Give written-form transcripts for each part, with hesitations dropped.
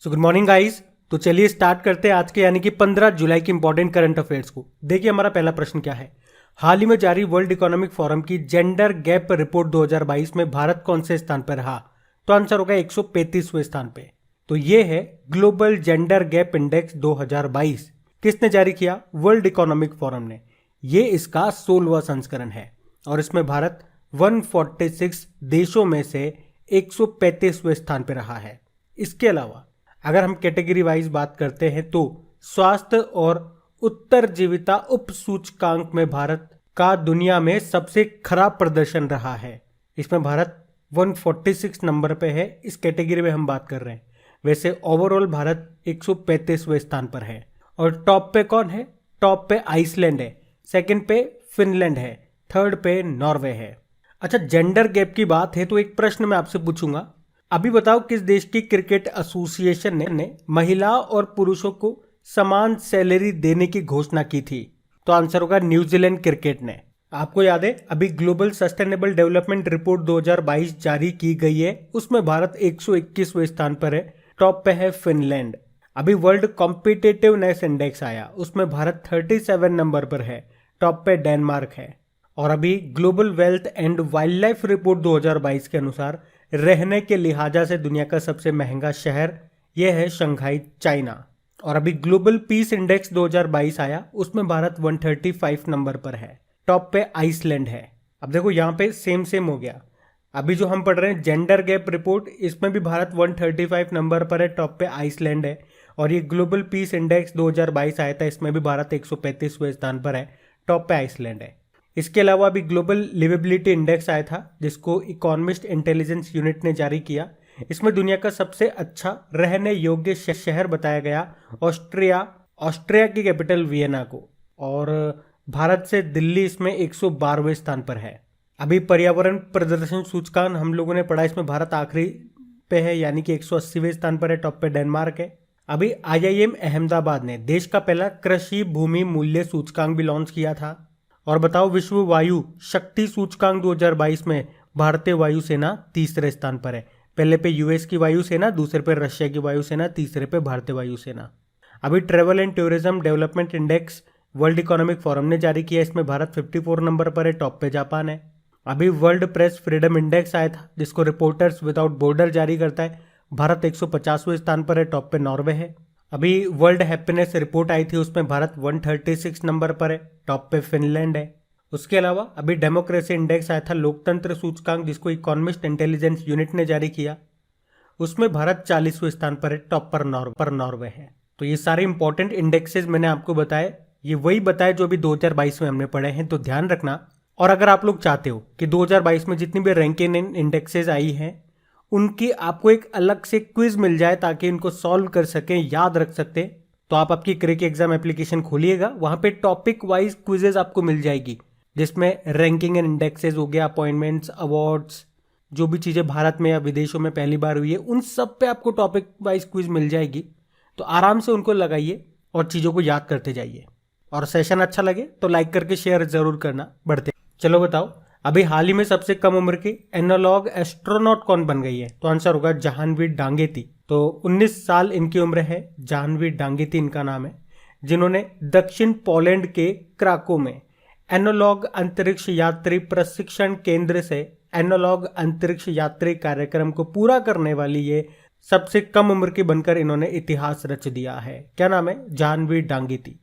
So good morning guys. तो चलिए start करते हैं आज के यानी कि 15 जुलाई के इंपॉर्टेंट करंट अफेयर्स को। देखिए हमारा पहला प्रश्न क्या है। हाल ही में जारी वर्ल्ड इकोनॉमिक फोरम की जेंडर गैप रिपोर्ट 2022 में भारत कौन से स्थान पर रहा? तो आंसर होगा 135वें स्थान पे। तो ये है ग्लोबल जेंडर गैप इंडेक्स 2022। किसने जारी किया? वर्ल्ड इकोनॉमिक फोरम ने। ये इसका 16वां संस्करण है और इसमें भारत 146 देशों में से 135वें स्थान पर रहा है। इसके अलावा अगर हम कैटेगरी वाइज बात करते हैं तो स्वास्थ्य और उत्तरजीविता उप सूचकांक में भारत का दुनिया में सबसे खराब प्रदर्शन रहा है। इसमें भारत 146 नंबर पे है। इस कैटेगरी में हम बात कर रहे हैं। वैसे ओवरऑल भारत 135वें स्थान पर है। और टॉप पे कौन है? टॉप पे आइसलैंड है, सेकंड पे फिनलैंड है, थर्ड पे नॉर्वे है। अच्छा, जेंडर गैप की बात है तो एक प्रश्न मैं आपसे पूछूंगा। अभी बताओ किस देश की क्रिकेट एसोसिएशन ने महिला और पुरुषों को समान सैलरी देने की घोषणा की थी? तो आंसर होगा न्यूजीलैंड क्रिकेट ने। आपको याद है अभी ग्लोबल सस्टेनेबल डेवलपमेंट रिपोर्ट 2022 जारी की गई है, उसमें भारत 121वें स्थान पर है। टॉप पे है फिनलैंड। अभी वर्ल्ड कॉम्पिटिटिवनेस इंडेक्स आया, उसमें भारत 37 नंबर पर है। टॉप पे डेनमार्क है। और अभी global wealth and wild life report 2022 के अनुसार रहने के लिहाजा से दुनिया का सबसे महंगा शहर यह है शंघाई, चाइना। और अभी ग्लोबल पीस इंडेक्स 2022 आया, उसमें भारत 135 नंबर पर है। टॉप पे आइसलैंड है। अब देखो यहाँ पे सेम हो गया। अभी जो हम पढ़ रहे हैं जेंडर गैप रिपोर्ट, इसमें भी भारत 135 नंबर पर है। टॉप पे आइसलैंड है। और ये ग्लोबल पीस इंडेक्स 2022 आया था, इसमें भी भारत 135वें स्थान पर है। टॉप पे आइसलैंड है। इसके अलावा अभी ग्लोबल लिवेबिलिटी इंडेक्स आया था, जिसको इकोनॉमिस्ट इंटेलिजेंस यूनिट ने जारी किया। इसमें दुनिया का सबसे अच्छा रहने योग्य शहर बताया गया ऑस्ट्रिया की कैपिटल वियना को। और भारत से दिल्ली इसमें 112वें स्थान पर है। अभी पर्यावरण प्रदर्शन सूचकांक हम लोगों ने पढ़ा, इसमें भारत आखिरी पे है यानी कि 180वें स्थान पर है। टॉप पे डेनमार्क है। अभी IIM अहमदाबाद ने देश का पहला कृषि भूमि मूल्य सूचकांक भी लॉन्च किया था। और बताओ विश्व वायु शक्ति सूचकांक 2022 में भारतीय वायुसेना तीसरे स्थान पर है। पहले पे यूएस की वायुसेना, दूसरे पे रशिया की वायुसेना, तीसरे पे भारतीय वायुसेना। अभी travel and tourism development index world economic forum ने जारी किया, इसमें भारत 54 नंबर पर है। टॉप पे जापान है। अभी वर्ल्ड प्रेस फ्रीडम इंडेक्स आया था, जिसको रिपोर्टर्स विदाउट बॉर्डर जारी करता है। भारत 150वें स्थान पर है। टॉप पे नॉर्वे है। अभी वर्ल्ड हैप्पीनेस रिपोर्ट आई थी, उसमें भारत 136 नंबर पर है। टॉप पे फिनलैंड है। उसके अलावा अभी डेमोक्रेसी इंडेक्स आया था, लोकतंत्र सूचकांक, जिसको इकोनॉमिस्ट इंटेलिजेंस यूनिट ने जारी किया। उसमें भारत 40वें स्थान पर है। टॉप पर नॉर्वे है। तो ये सारे इंपॉर्टेंट इंडेक्सेस मैंने आपको बताए, ये वही बताए जो अभी 2022 में हमने पढ़े हैं, तो ध्यान रखना। और अगर आप लोग चाहते हो कि 2022 में जितनी भी रैंकिंग इंडेक्सेस आई हैं उनकी आपको एक अलग से क्विज मिल जाए ताकि इनको सॉल्व कर सकें, याद रख सकते, तो आप आपकी क्रिक एग्जाम एप्लीकेशन खोलिएगा, वहां पे टॉपिक वाइज क्विजेज आपको मिल जाएगी, जिसमें रैंकिंग एंड इंडेक्सेस हो गया, अपॉइंटमेंट्स, अवार्ड्स, जो भी चीजें भारत में या विदेशों में पहली बार हुई है, उन सब पे आपको टॉपिक वाइज क्विज मिल जाएगी। तो आराम से उनको लगाइए और चीजों को याद करते जाइए। और सेशन अच्छा लगे तो लाइक करके शेयर जरूर करना। बढ़ते चलो बताओ, अभी हाल ही में सबसे कम उम्र की एनालॉग एस्ट्रोनॉट कौन बन गई है? तो आंसर होगा जाह्नवी डांगेती। तो 19 साल इनकी उम्र है। जाह्नवी डांगेती इनका नाम है, जिन्होंने दक्षिण पोलैंड के क्राको में एनालॉग अंतरिक्ष यात्री प्रशिक्षण केंद्र से एनालॉग अंतरिक्ष यात्री कार्यक्रम को पूरा करने वाली ये सबसे कम उम्र की बनकर इन्होंने इतिहास रच दिया है। क्या नाम है? जाह्नवी डांगेती।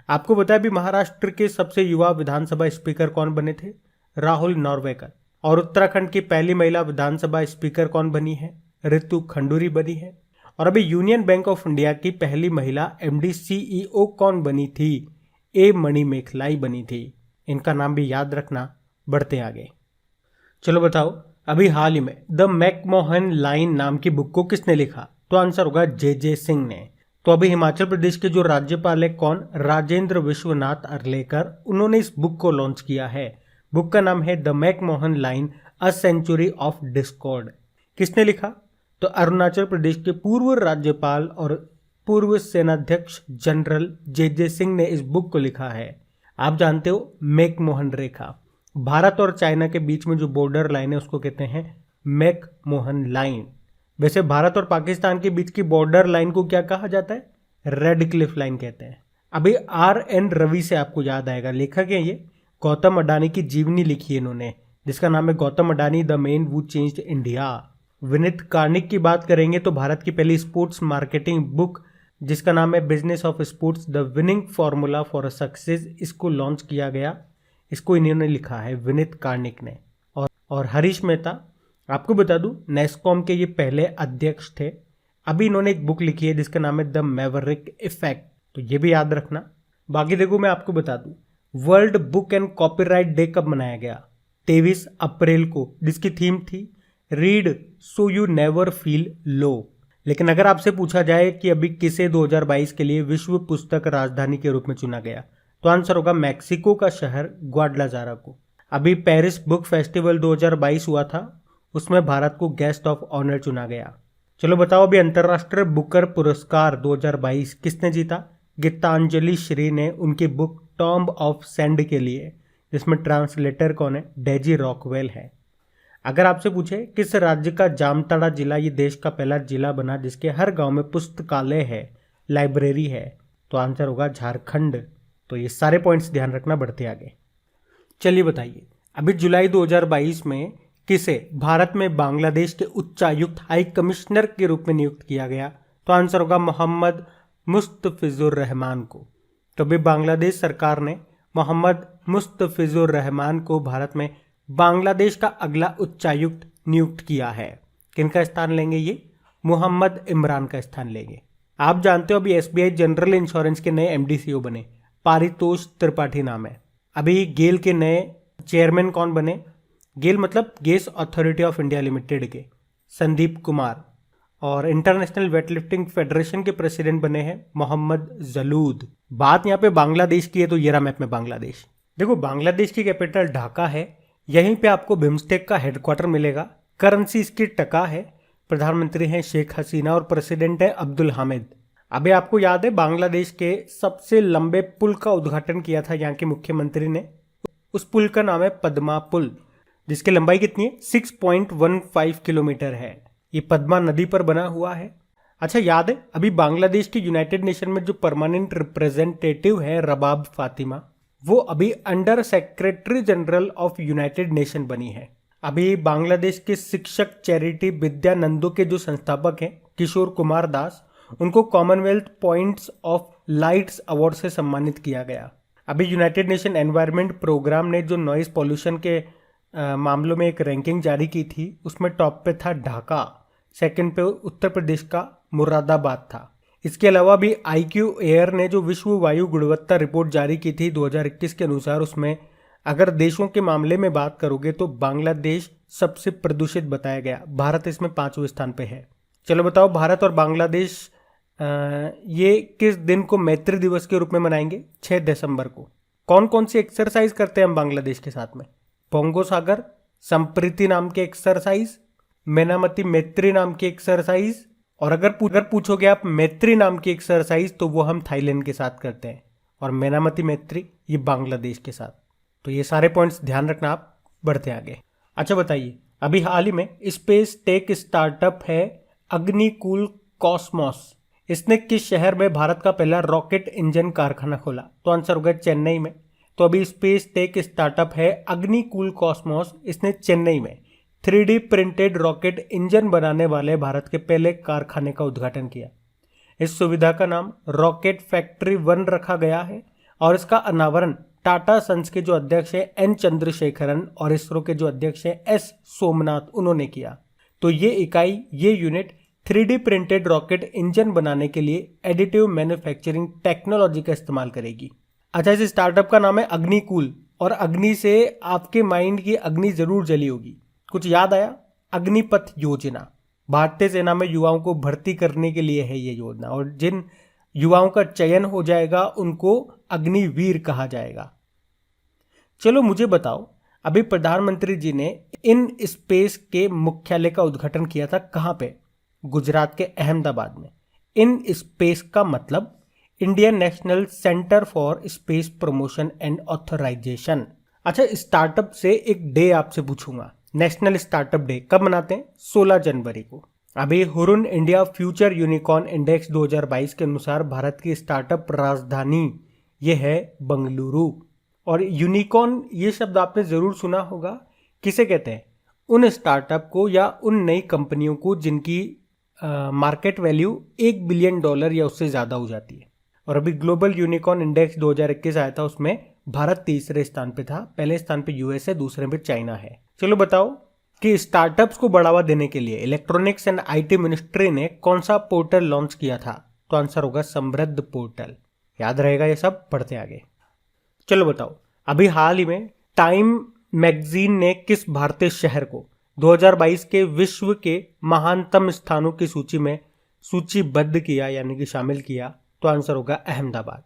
आपको बताया भी महाराष्ट्र के सबसे युवा विधानसभा स्पीकर कौन बने थे? राहुल नॉर्वेकर। और उत्तराखंड की पहली महिला विधानसभा स्पीकर कौन बनी है? ऋतु खंडूरी बनी है। और अभी यूनियन बैंक ऑफ इंडिया की पहली महिला MD CEO कौन बनी थी? A मणिमेखलाई बनी थी। इनका नाम भी याद रखना। बढ़ते आगे चलो बताओ, अभी हाल ही में द मैकमोहन लाइन नाम की बुक को किसने लिखा? तो आंसर होगा JJ सिंह ने। तो अभी हिमाचल प्रदेश के जो राज्यपाल है कौन? राजेंद्र विश्वनाथ अर्लेकर। उन्होंने इस बुक को लॉन्च किया है। बुक का नाम है the McMahon line a century of discord. किसने लिखा? तो अरुणाचल प्रदेश के पूर्व राज्यपाल और पूर्व सेनाध्यक्ष जनरल JJ सिंह ने इस बुक को लिखा है। आप जानते हो मैकमोहन रेखा, भारत और चाइना के बीच में जो बॉर्डर लाइन है उसको कहते हैं मैकमोहन लाइन। वैसे भारत और पाकिस्तान के बीच की बॉर्डर लाइन को क्या कहा जाता है? रेड क्लिफ लाइन कहते हैं। अभी RN रवि से आपको याद आएगा, लेखक है ये। गौतम अडानी की जीवनी लिखी है इन्होंने, जिसका नाम है Gautam Adani the man who changed India. Vineet Karnik की बात करेंगे तो भारत की पहली स्पोर्ट्स मार्केटिंग बुक जिसका नाम है business of sports the winning formula for a success, इसको लॉन्च किया गया। इसको इन्होंने लिखा है विनीत कार्निक ने। और हरीश मेहता, आपको बता दूं, नेस्कॉम के ये पहले अध्यक्ष थे। अभी इन्होंने एक बुक लिखी है जिसका नाम है द मैवरिक इफेक्ट, तो ये भी याद रखना। बाकी देखो मैं आपको बता दूं, world book and copyright day कब मनाया गया? 23 अप्रैल को, जिसकी थीम थी read so you never feel low. लेकिन अगर आपसे पूछा जाए कि अभी किसे 2022 के लिए विश्व पुस्तक राजधानी के रूप में चुना गया, तो आंसर होगा मैक्सिको का शहर ग्वाडलाजारा को। अभी पेरिस बुक फेस्टिवल 2022 हुआ था, उसमें भारत को गेस्ट ऑफ ऑनर चुना गया। चलो बताओ, अभी अंतर्राष्ट्रीय बुकर पुरस्कार 2022 किसने जीता? गीतांजलि श्री ने उनकी बुक टॉम्ब ऑफ सैंड के लिए, जिसमें ट्रांसलेटर कौन है? डेजी रॉकवेल है। अगर आपसे पूछे किस राज्य का जामताड़ा जिला ये देश का पहला जिला बना जिसके हर गांव में पुस्तकालय है, लाइब्रेरी है, तो आंसर होगा झारखंड। तो ये सारे पॉइंट्स ध्यान रखना, बढ़ते आगे। चलिए बताइए, अभी जुलाई 2022 में किसे भारत में बांग्लादेश के उच्चायुक्त हाई कमिश्नर के रूप में नियुक्त किया गया? तो आंसर होगा मोहम्मद मुस्तफिजुर रहमान को। तो अभी बांग्लादेश सरकार ने मोहम्मद मुस्तफिजुर रहमान को भारत में बांग्लादेश का अगला उच्चायुक्त नियुक्त किया है। किनका स्थान लेंगे ये? मोहम्मद इमरान का स्थान लेंगे। आप जानते हो अभी SBI जनरल इंश्योरेंस के नए MD CEO बने, पारितोष त्रिपाठी नाम है। अभी गेल के नए चेयरमैन कौन बने? गेल मतलब gas authority of India limited के संदीप कुमार। और इंटरनेशनल वेटलिफ्टिंग फेडरेशन के प्रेसिडेंट बने हैं मोहम्मद जलूद। बात यहाँ पे बांग्लादेश की है, तो ये रहा मैप में बांग्लादेश। देखो, बांग्लादेश की कैपिटल ढाका है। यहीं पे आपको बिम्स्टेक का हेडक्वार्टर मिलेगा। करेंसी इसकी टका है। प्रधानमंत्री हैं शेख हसीना और प्रेसिडेंट है अब्दुल हामिद। अभी आपको याद है बांग्लादेश के सबसे लंबे पुल का उद्घाटन किया था यहाँ के मुख्यमंत्री ने। उस पुल का नाम है पद्मा पुल, जिसकी लंबाई कितनी है? 6.15 किलोमीटर है। ये पद्मा नदी पर बना हुआ है। अच्छा, याद है अभी बांग्लादेश के यूनाइटेड नेशन में जो परमानेंट रिप्रेजेंटेटिव है रबाब फातिमा, वो अभी under secretary general of United nation बनी है। अभी बांग्लादेश के शिक्षक चैरिटी विद्यानंदो के जो संस्थापक हैं किशोर कुमार दास, उनको Commonwealth points of lights award से सम्मानित किया गया। अभी यूनाइटेड नेशन एनवायरनमेंट प्रोग्राम ने जो नॉइज पॉल्यूशन के मामलों में एक रैंकिंग जारी की थी, उसमें टॉप पे था ढाका, सेकंड पे उत्तर प्रदेश का मुरादाबाद था। इसके अलावा भी IQ एयर ने जो विश्व वायु गुणवत्ता रिपोर्ट जारी की थी 2021 के अनुसार, उसमें अगर देशों के मामले में बात करोगे तो बांग्लादेश सबसे प्रदूषित बताया गया। भारत इसमें 5वें स्थान पे है। चलो बताओ, भारत और बांग्लादेश ये किस दिन को मैत्री दिवस के रूप में मनाएंगे? 6 दिसंबर को। कौन कौन सी एक्सरसाइज करते हैं हम बांग्लादेश के साथ में? पोंगो सागर, संप्रीति नाम की एक्सरसाइज, मेनामती मैत्री नाम की एक्सरसाइज, और अगर पूछोगे आप मैत्री नाम की एक्सरसाइज तो वो हम थाईलैंड के साथ करते हैं, और मेनामती मैत्री ये बांग्लादेश के साथ। तो ये सारे पॉइंट्स ध्यान रखना आप, बढ़ते आगे। अच्छा बताइए, अभी हाल ही में स्पेस टेक स्टार्टअप है अग्निकुल कॉस्मोस, इसने किस शहर में भारत का पहला रॉकेट इंजन कारखाना खोला? तो आंसर होगा चेन्नई में। तो अभी स्पेस टेक स्टार्टअप है अग्निकुल कॉस्मोस, इसने चेन्नई में 3D प्रिंटेड रॉकेट इंजन बनाने वाले भारत के पहले कारखाने का उद्घाटन किया। इस सुविधा का नाम रॉकेट फैक्ट्री 1 रखा गया है और इसका अनावरण टाटा सन्स के जो अध्यक्ष हैं N चंद्रशेखरन और इसरो के जो अध्यक्ष हैं S सोमनाथ, उन्होंने किया। तो ये इकाई, ये unit 3D printed rocket engine बनाने के लिए एडिटिव मैन्युफैक्चरिंग टेक्नोलॉजी का इस्तेमाल करेगी। अच्छा, इस स्टार्टअप का नाम है अग्निकुल, और अग्नि से आपके माइंड की अग्नि जरूर जली होगी। कुछ याद आया? अग्निपथ योजना भारतीय सेना में युवाओं को भर्ती करने के लिए है ये योजना, और जिन युवाओं का चयन हो जाएगा उनको अग्निवीर कहा जाएगा। चलो मुझे बताओ, अभी प्रधानमंत्री जी ने इन स्पेस के मुख्यालय का उद्घाटन किया था कहाँ पे? गुजरात के अहमदाबाद में। इन स्पेस का मतलब Indian National Centre for Space Promotion and Authorisation. अच्छा, स्टार्टअप से एक डे आपसे पूछूंगा, नेशनल स्टार्टअप डे कब मनाते हैं? 16 जनवरी को। अभी Hurun India future unicorn index 2022 के अनुसार भारत की स्टार्टअप राजधानी ये है बंगलुरु। और यूनिकॉर्न ये शब्द आपने ज़रूर सुना होगा। किसे कहते हैं? उन स्टार्टअप को या उन नई कंपनियों को जिनकी मार्केट वैल्यू $1 बिलियन या उससे ज़्यादा हो जाती है। और अभी ग्लोबल यूनिकॉर्न इंडेक्स 2021 आया था, उसमें भारत तीसरे स्थान पे था। पहले स्थान पे यूएस है, दूसरे पे चाइना है। चलो बताओ कि स्टार्टअप्स को बढ़ावा देने के लिए इलेक्ट्रॉनिक्स एंड आईटी मिनिस्ट्री ने कौन सा पोर्टल लॉन्च किया था? तो आंसर होगा समृद्ध पोर्टल। याद रहेगा ये सब, पढ़ते आगे। चलो बताओ, अभी हाल ही में टाइम मैगजीन ने किस भारतीय शहर को 2022 के विश्व के महानतम स्थानों की सूची में सूचीबद्ध किया, यानी कि शामिल किया? तो आंसर होगा अहमदाबाद।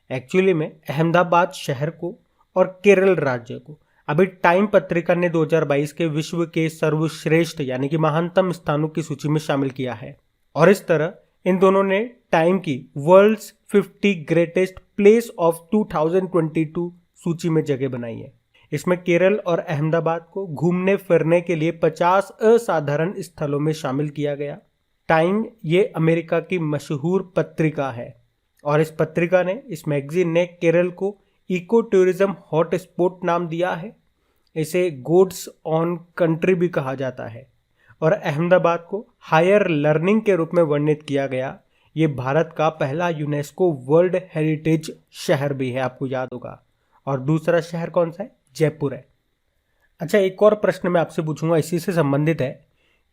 एक्चुअली में अहमदाबाद शहर को और केरल राज्य को अभी टाइम पत्रिका ने 2022 के विश्व के सर्वश्रेष्ठ यानी कि महानतम स्थानों की सूची में शामिल किया है। और इस तरह इन दोनों ने टाइम की वर्ल्ड्स 50 ग्रेटेस्ट प्लेस ऑफ 2022 सूची में जगह बनाई है। इसमें केरल और अहमदाबाद को घूमने फिरने के लिए 50 असाधारण स्थलों में शामिल किया गया। टाइम ये अमेरिका की मशहूर पत्रिका है और इस पत्रिका ने, इस मैगजीन ने केरल को इको टूरिज्म हॉट स्पॉट नाम दिया है। इसे गोड्स ऑन कंट्री भी कहा जाता है। और अहमदाबाद को हायर लर्निंग के रूप में वर्णित किया गया। ये भारत का पहला यूनेस्को वर्ल्ड हेरिटेज शहर भी है, आपको याद होगा। और दूसरा शहर कौन सा है? जयपुर है। अच्छा, एक और प्रश्न मैं आपसे पूछूंगा, इसी से संबंधित है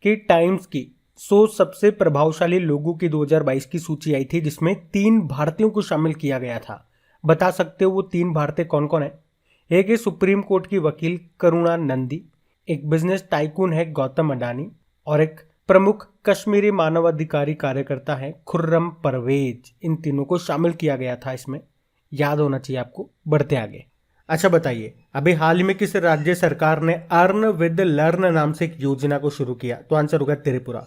कि टाइम्स की 100 सबसे प्रभावशाली लोगों की 2022 की सूची आई थी, जिसमें 3 भारतीयों को शामिल किया गया था। बता सकते हो वो 3 भारतीय कौन कौन है? एक है सुप्रीम कोर्ट की वकील करुणा नंदी, एक बिजनेस टाइकून है गौतम अडानी, और एक प्रमुख कश्मीरी मानवाधिकारी कार्यकर्ता है खुर्रम परवेज। इन तीनों को शामिल किया गया था, इसमें याद होना चाहिए आपको। बढ़ते आगे। अच्छा बताइए, अभी हाल ही में किस राज्य सरकार ने अर्न विद लर्न नाम से एक योजना को शुरू किया? तो आंसर होगा त्रिपुरा।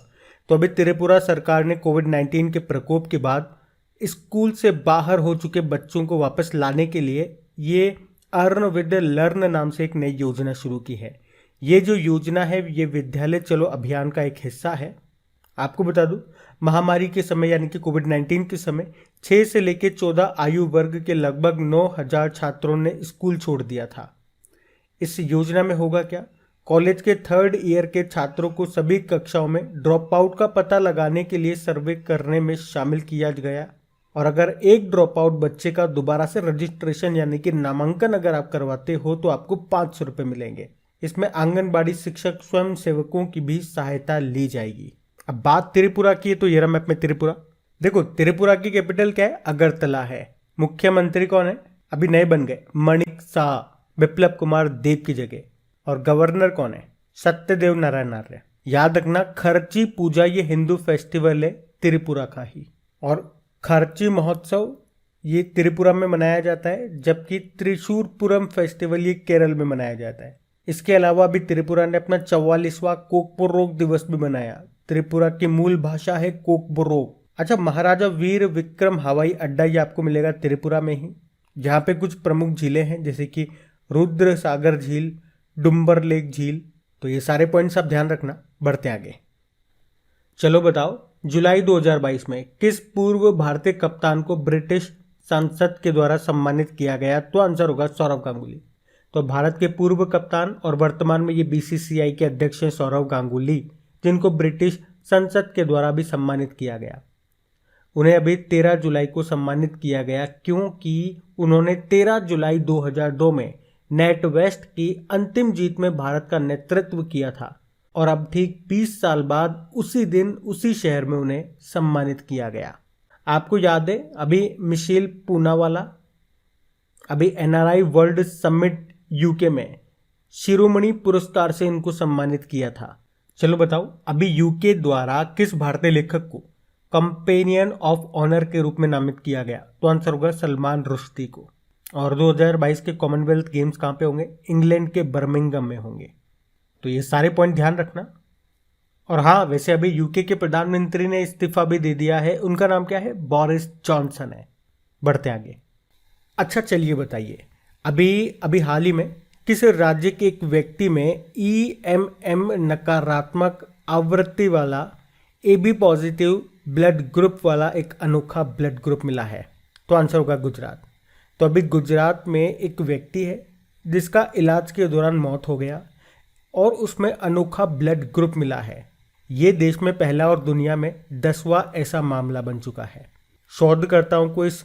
तो अभी त्रिपुरा सरकार ने कोविड-19 के प्रकोप के बाद स्कूल से बाहर हो चुके बच्चों को वापस लाने के लिए ये अर्न विद लर्न नाम से एक नई योजना शुरू की है। ये जो योजना है ये विद्यालय चलो अभियान का एक हिस्सा है। आपको बता दूं, महामारी के समय यानी कि कोविड-19 के समय 6 से लेकर 14 आयु वर्ग के लगभग 9,000 छात्रों ने स्कूल छोड़ दिया था। इस योजना में होगा क्या? कॉलेज के 3rd ईयर के छात्रों को सभी कक्षाओं में ड्रॉप आउट का पता लगाने के लिए सर्वे करने में शामिल किया गया। और अगर एक ड्रॉप आउट बच्चे का दोबारा से रजिस्ट्रेशन यानी कि नामांकन अगर आप करवाते हो तो आपको 500 रुपये मिलेंगे। इसमें आंगनबाड़ी शिक्षक स्वयं सेवकों की भी सहायता ली जाएगी। अब बात त्रिपुरा की है, तो ये रहा मैप में त्रिपुरा। देखो, त्रिपुरा की कैपिटल क्या है? अगरतला है। मुख्यमंत्री कौन है? अभी नए बन गए, मणिक शाह, बिप्लब कुमार देब की जगह। और गवर्नर कौन है? सत्यदेव नारायण आर्य। याद रखना, खर्ची पूजा ये हिंदू फेस्टिवल है त्रिपुरा का ही। और खर्ची महोत्सव ये त्रिपुरा में मनाया जाता है, जबकि त्रिशूरपुरम फेस्टिवल ये केरल में मनाया जाता है। इसके अलावा भी त्रिपुरा ने अपना 44वां कोकबोरोक दिवस भी मनाया। त्रिपुरा की मूल भाषा है कोकबोरोक। अच्छा, महाराजा वीर विक्रम हवाई अड्डा ये आपको मिलेगा त्रिपुरा में ही, जहाँ पे कुछ प्रमुख झीलें हैं जैसे कि रुद्र सागर झील, डुम्बर लेक झील। तो ये सारे पॉइंट्स आप ध्यान रखना। बढ़ते आगे। चलो बताओ, जुलाई 2022 में किस पूर्व भारतीय कप्तान को ब्रिटिश संसद के द्वारा सम्मानित किया गया? तो आंसर होगा सौरव गांगुली। तो भारत के पूर्व कप्तान और वर्तमान में ये बीसीसीआई के अध्यक्ष हैं सौरव गांगुली, जिनको ब्रिटिश संसद के द्वारा भी सम्मानित किया गया। उन्हें अभी 13 जुलाई को सम्मानित किया गया, क्योंकि उन्होंने 13 जुलाई 2002 में नेट वेस्ट की अंतिम जीत में भारत का नेतृत्व किया था। और अब ठीक 20 साल बाद उसी दिन उसी शहर में उन्हें सम्मानित किया गया। आपको याद है, अभी मिशेल पूनावाला, अभी एनआरआई वर्ल्ड समिट यूके में शिरोमणि पुरस्कार से इनको सम्मानित किया था। चलो बताओ, अभी यूके द्वारा किस भारतीय लेखक को कंपेनियन ऑफ ऑनर के रूप में नामित किया गया? तो आंसर होगा सलमान रुश्दी को। और 2022 के कॉमनवेल्थ गेम्स कहाँ पे होंगे? इंग्लैंड के बर्मिंघम में होंगे। तो ये सारे पॉइंट ध्यान रखना। और हाँ, वैसे अभी यूके के प्रधानमंत्री ने इस्तीफा भी दे दिया है। उनका नाम क्या है? बोरिस जॉनसन है। बढ़ते आगे। अच्छा चलिए बताइए, अभी हाल ही में किस राज्य के एक व्यक्ति में EMM नकारात्मक आवृत्ति वाला A B positive blood group वाला एक अनोखा ब्लड ग्रुप मिला है? तो आंसर होगा गुजरात। तो अभी गुजरात में एक व्यक्ति है जिसका इलाज के दौरान मौत हो गया और उसमें अनोखा ब्लड ग्रुप मिला है। ये देश में पहला और दुनिया में 10वां ऐसा मामला बन चुका है। शोधकर्ताओं को इस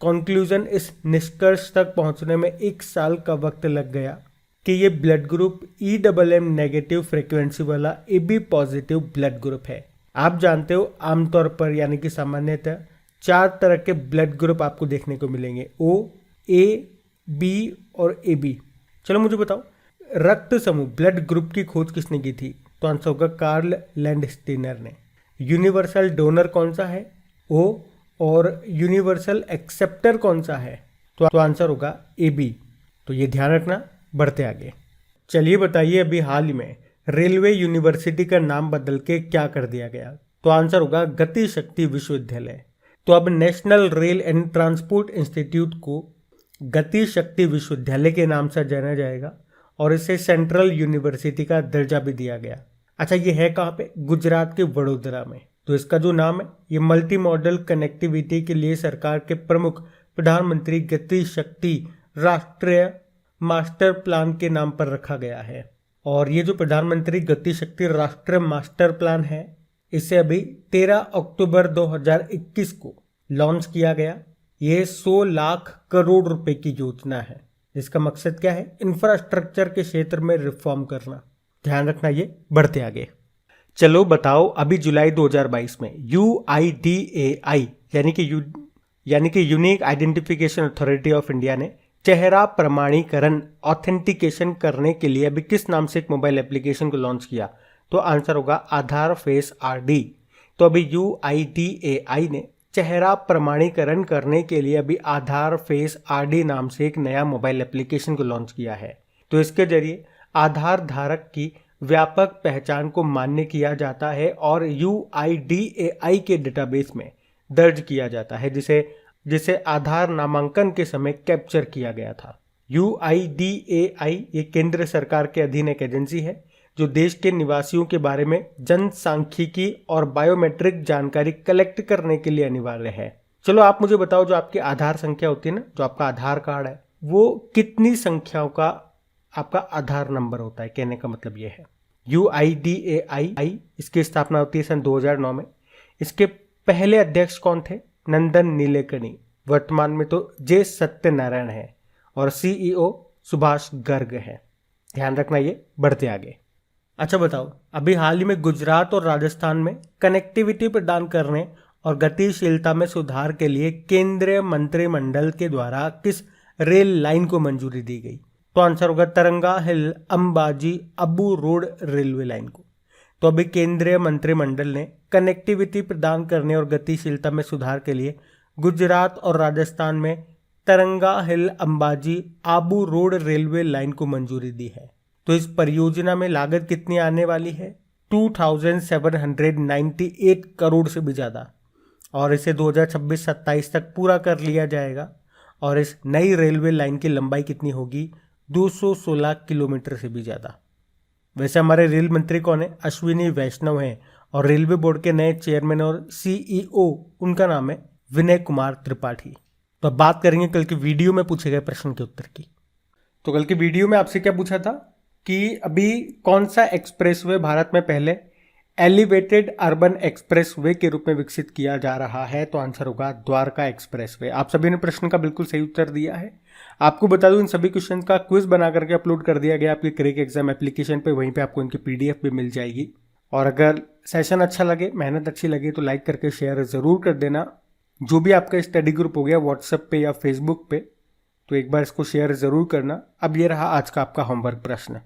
कंक्लूजन, इस निष्कर्ष तक पहुंचने में 1 साल का वक्त लग गया कि ये blood group EMM negative frequency वाला AB पॉजिटिव ब्लड ग्रुप है। आप जानते हो आमतौर पर यानी कि सामान्यतः 4 तरह के ब्लड ग्रुप आपको देखने को मिलेंगे, O, A, B और AB। चलो मुझे बताओ, रक्त समूह ब्लड ग्रुप की खोज किसने की थी? तो आंसर होगा कार्ल लैंडस्टीनर ने। यूनिवर्सल डोनर कौन सा है? O। और यूनिवर्सल एक्सेप्टर कौन सा है? तो आंसर होगा AB। तो ये ध्यान रखना। बढ़ते आगे, चलिए बताइए अभी हाल ही में रेलवे यूनिवर्सिटी का नाम बदल के क्या कर दिया गया? तो आंसर होगा गति शक्ति विश्वविद्यालय। तो अब national rail and transport institute को गति शक्ति विश्वविद्यालय के नाम से जाना जाएगा और इसे सेंट्रल यूनिवर्सिटी का दर्जा भी दिया गया। अच्छा, ये है कहाँ पे? गुजरात के वडोदरा में। तो इसका जो नाम है, ये मल्टी मॉडल कनेक्टिविटी के लिए सरकार के प्रमुख प्रधानमंत्री गति शक्ति राष्ट्रीय मास्टर प्लान के नाम पर रखा गया है। और ये जो प्रधानमंत्री गति शक्ति राष्ट्रीय मास्टर प्लान है, इसे अभी 13 अक्टूबर 2021 को लॉन्च किया गया। ये 100 लाख करोड़ रुपए की योजना है जिसका मकसद क्या है? इंफ्रास्ट्रक्चर के क्षेत्र में रिफॉर्म करना। ध्यान रखना ये। बढ़ते आगे, चलो बताओ अभी जुलाई 2022 में UIDAI यानी कि unique identification authority of India ने चेहरा प्रमाणीकरण ऑथेंटिकेशन करने के लिए अभी किस नाम से एक मोबाइल एप्लीकेशन को लॉन्च किया? तो आंसर होगा आधार फेस RD। तो अभी UIDAI ने चेहरा प्रमाणीकरण करने के लिए अभी आधार फेस RD नाम से एक नया मोबाइल एप्लीकेशन को लॉन्च किया है। तो इसके जरिए आधार धारक की व्यापक पहचान को मान्य किया जाता है और UIDAI के डेटाबेस में दर्ज किया जाता है जिसे आधार नामांकन के समय कैप्चर किया गया था। UIDAI ये केंद्र सरकार के अधीन एक एजेंसी है जो देश के निवासियों के बारे में जनसांख्यिकी और बायोमेट्रिक जानकारी कलेक्ट करने के लिए अनिवार्य है। चलो आप मुझे बताओ, जो आपकी आधार संख्या होती है ना, जो आपका आधार कार्ड है, वो कितनी संख्याओं का आपका आधार नंबर होता है? कहने का मतलब ये है। UIDAI इसकी स्थापना होती है सन 2009 में। इसके पहले अध्यक्ष कौन थे? नंदन नीलेकणी। वर्तमान में तो J सत्यनारायण है और CEO सुभाष गर्ग है। ध्यान रखना ये। बढ़ते आगे, अच्छा बताओ अभी हाल ही में गुजरात और राजस्थान में कनेक्टिविटी प्रदान करने और गतिशीलता में सुधार के लिए केंद्रीय मंत्रिमंडल के द्वारा किस रेल लाइन को मंजूरी दी गई? तो आंसर होगा Taranga hill Ambaji Abu road railway line को। तो अभी केंद्रीय मंत्रिमंडल ने कनेक्टिविटी प्रदान करने और गतिशीलता में सुधार के लिए गुजरात और राजस्थान में Taranga hill Ambaji Abu road railway line को मंजूरी दी है। तो इस परियोजना में लागत कितनी आने वाली है? 2798 करोड़ से भी ज़्यादा, और इसे 2026-27 तक पूरा कर लिया जाएगा। और इस नई रेलवे लाइन की लंबाई कितनी होगी? 216 किलोमीटर से भी ज़्यादा। वैसे हमारे रेल मंत्री कौन है? अश्विनी वैष्णव हैं, और रेलवे बोर्ड के नए चेयरमैन और CEO उनका नाम है विनय कुमार त्रिपाठी। तो अब बात करेंगे कल की वीडियो में पूछे गए प्रश्न के उत्तर की। तो कल की वीडियो में आपसे क्या पूछा था कि अभी कौन सा एक्सप्रेसवे भारत में पहले एलिवेटेड अर्बन एक्सप्रेसवे के रूप में विकसित किया जा रहा है? तो आंसर होगा द्वारका एक्सप्रेसवे। आप सभी ने प्रश्न का बिल्कुल सही उत्तर दिया है। आपको बता दूं इन सभी क्वेश्चन का क्विज बना करके अपलोड कर दिया गया आपके क्रेक एग्जाम एप्लीकेशन पे। वहीं पे आपको इनकी PDF भी मिल जाएगी। और अगर सेशन अच्छा लगे, मेहनत अच्छी लगे, तो लाइक करके शेयर ज़रूर कर देना। जो भी आपका स्टडी ग्रुप हो गया व्हाट्सएप पे या फेसबुक पे, तो एक बार इसको शेयर ज़रूर करना। अब ये रहा आज का आपका होमवर्क प्रश्न।